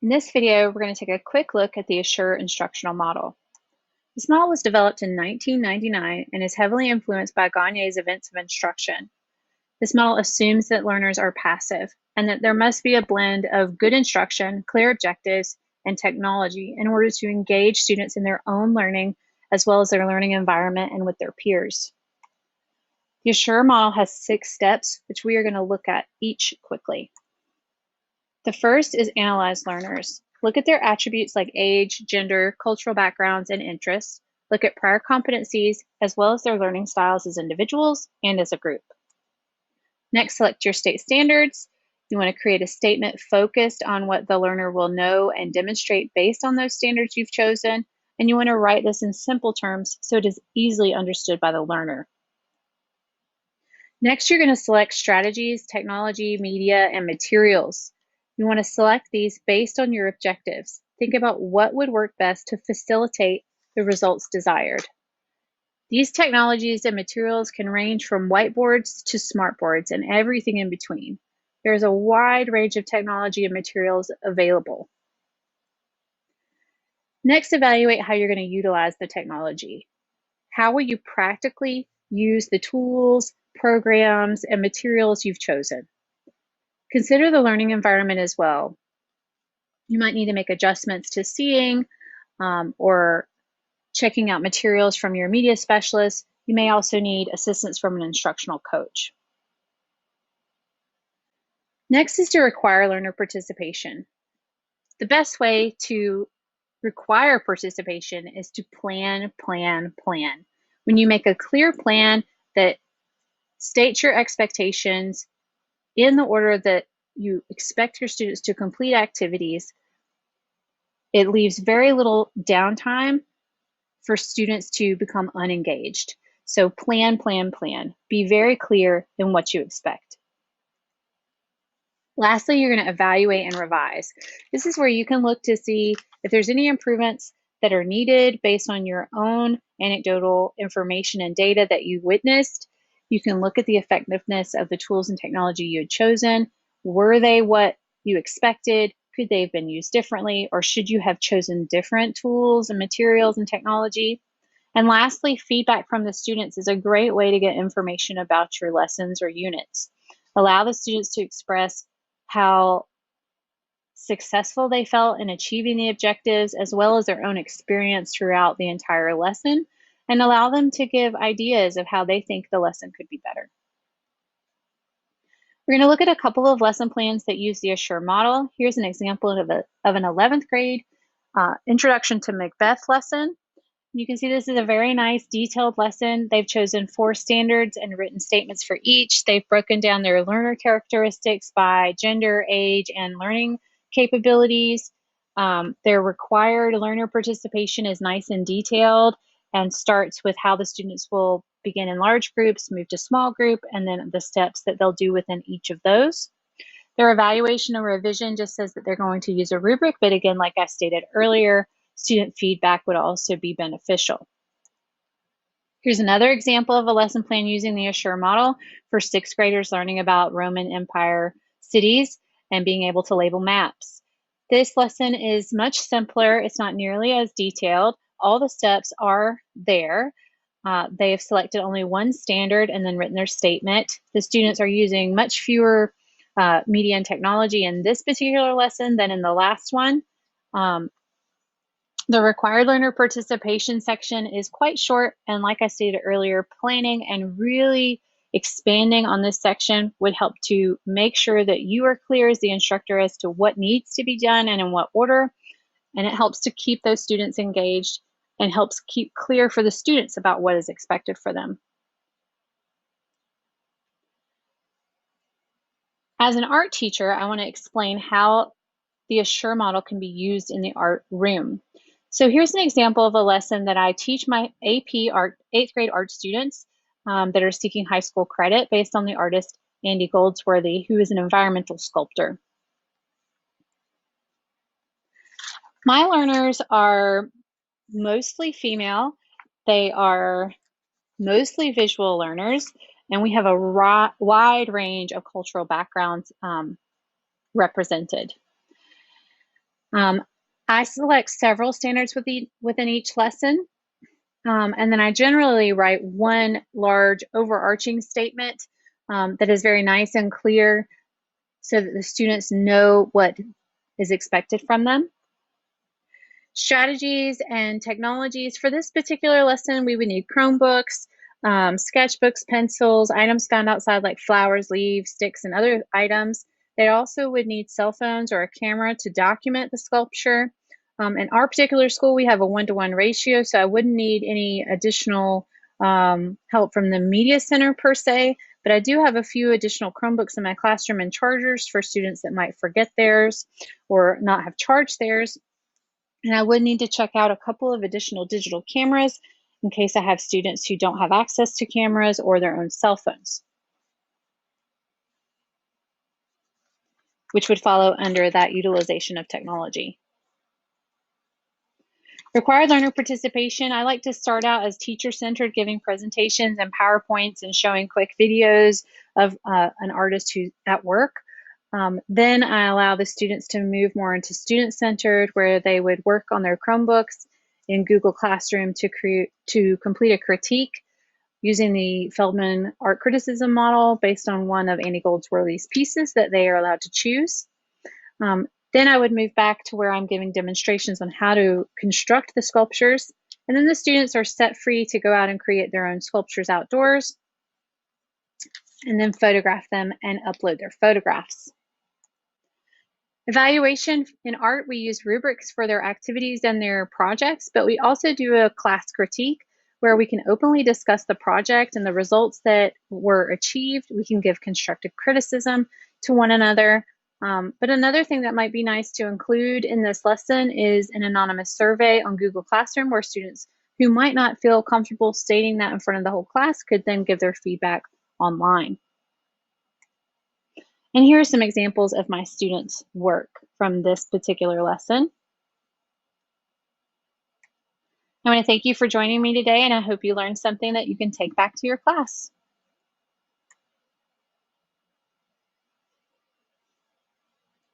In this video, we're going to take a quick look at the ASSURE Instructional Model. This model was developed in 1999 and is heavily influenced by Gagne's Events of Instruction. This model assumes that learners are passive and that there must be a blend of good instruction, clear objectives, and technology in order to engage students in their own learning as well as their learning environment and with their peers. The ASSURE model has 6 steps, which we are going to look at each quickly. The first is analyze learners. Look at their attributes like age, gender, cultural backgrounds, and interests. Look at prior competencies, as well as their learning styles as individuals and as a group. Next, select your state standards. You want to create a statement focused on what the learner will know and demonstrate based on those standards you've chosen. And you want to write this in simple terms so it is easily understood by the learner. Next, you're going to select strategies, technology, media, and materials. You want to select these based on your objectives. Think about what would work best to facilitate the results desired. These technologies and materials can range from whiteboards to smartboards and everything in between. There's a wide range of technology and materials available. Next, evaluate how you're going to utilize the technology. How will you practically use the tools, programs, and materials you've chosen? Consider the learning environment as well. You might need to make adjustments to seeing or checking out materials from your media specialist. You may also need assistance from an instructional coach. Next is to require learner participation. The best way to require participation is to plan. When you make a clear plan that states your expectations in the order that you expect your students to complete activities, it leaves very little downtime for students to become unengaged. So plan. Be very clear in what you expect. Lastly, you're going to evaluate and revise. This is where you can look to see if there's any improvements that are needed based on your own anecdotal information and data that you witnessed. You can look at the effectiveness of the tools and technology you had chosen. Were they what you expected? Could they have been used differently? Or should you have chosen different tools and materials and technology? And lastly, feedback from the students is a great way to get information about your lessons or units. Allow the students to express how successful they felt in achieving the objectives, as well as their own experience throughout the entire lesson, and allow them to give ideas of how they think the lesson could be better. We're going to look at a couple of lesson plans that use the ASSURE model. Here's an example of an 11th grade Introduction to Macbeth lesson. You can see this is a very nice detailed lesson. They've chosen 4 standards and written statements for each. They've broken down their learner characteristics by gender, age, and learning capabilities. Their required learner participation is nice and detailed and starts with how the students will begin in large groups, move to small group, and then the steps that they'll do within each of those. Their evaluation and revision just says that they're going to use a rubric, but again, like I stated earlier, student feedback would also be beneficial. Here's another example of a lesson plan using the ASSURE model for 6th graders learning about Roman Empire cities and being able to label maps. This lesson is much simpler. It's not nearly as detailed. All the steps are there. They have selected only one standard and then written their statement. The students are using much fewer media and technology in this particular lesson than in the last one. The required learner participation section is quite short, and like I stated earlier, planning and really expanding on this section would help to make sure that you are clear as the instructor as to what needs to be done and in what order, and it helps to keep those students engaged and helps keep clear for the students about what is expected for them. As an art teacher, I want to explain how the ASSURE model can be used in the art room. So here's an example of a lesson that I teach my AP art 8th grade art students that are seeking high school credit based on the artist Andy Goldsworthy, who is an environmental sculptor. My learners are mostly female. They are mostly visual learners, and we have a wide range of cultural backgrounds represented. I select several standards within each lesson, and then I generally write one large overarching statement that is very nice and clear so that the students know what is expected from them. Strategies and technologies. For this particular lesson, we would need Chromebooks, sketchbooks, pencils, items found outside like flowers, leaves, sticks, and other items. They also would need cell phones or a camera to document the sculpture. In our particular school, we have a 1-to-1 ratio, so I wouldn't need any additional help from the media center per se, but I do have a few additional Chromebooks in my classroom and chargers for students that might forget theirs or not have charged theirs. And I would need to check out a couple of additional digital cameras in case I have students who don't have access to cameras or their own cell phones, which would follow under that utilization of technology. Required learner participation. I like to start out as teacher-centered, giving presentations and PowerPoints and showing quick videos of an artist who's at work. Then I allow the students to move more into student-centered, where they would work on their Chromebooks in Google Classroom to complete a critique using the Feldman art criticism model based on one of Annie Goldsworthy's pieces that they are allowed to choose. Then I would move back to where I'm giving demonstrations on how to construct the sculptures. And then the students are set free to go out and create their own sculptures outdoors and then photograph them and upload their photographs. Evaluation. In art, we use rubrics for their activities and their projects, but we also do a class critique where we can openly discuss the project and the results that were achieved. We can give constructive criticism to one another. But another thing that might be nice to include in this lesson is an anonymous survey on Google Classroom where students who might not feel comfortable stating that in front of the whole class could then give their feedback online. And here are some examples of my students' work from this particular lesson. I want to thank you for joining me today, and I hope you learned something that you can take back to your class.